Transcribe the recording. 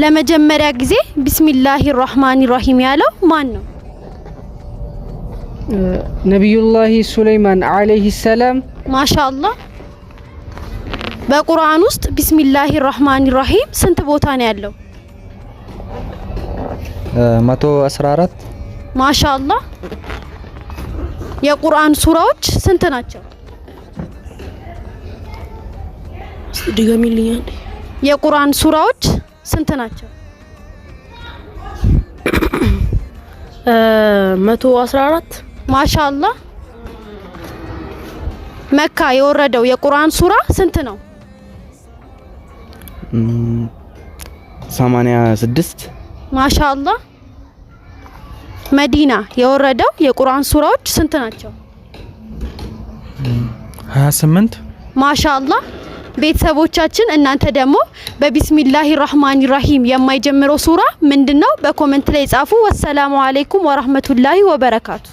ለመጀመሪያ ጊዜ ቢስሚላሂር ረህማኒር ረሂም ያለው ማን ነው? ነብዩላህ ሱለይማን አለይሂ ሰላም። ማሻአላህ። በቁርአን ውስጥ ቢስሚላሂር ረህማኒር ረሂም ስንት ቦታ ነው ያለው? 114 ማሻአላህ። የቁርአን ሱራዎች ስንት ናቸው? ድገሚልኝ። የቁርአን ሱራዎች ስንት ናቸው? 114 ማሻአላህ። መካ የወረደው የቁርአን ሱራ ስንት ነው? 86 ማሻአላህ። መዲና የወረደው የቁርአን ሱራዎች ስንት ናቸው? 28 ማሻአላህ። ቤተሰቦቻችን እናንተ ደግሞ በቢስሚላሂር ረህማኒር ረሂም የማይጀምረው ሱራ ምንድነው? በኮሜንት ላይ ጻፉ። ወሰላሙ አለይኩም ወራህመቱላሂ ወበረካቱ።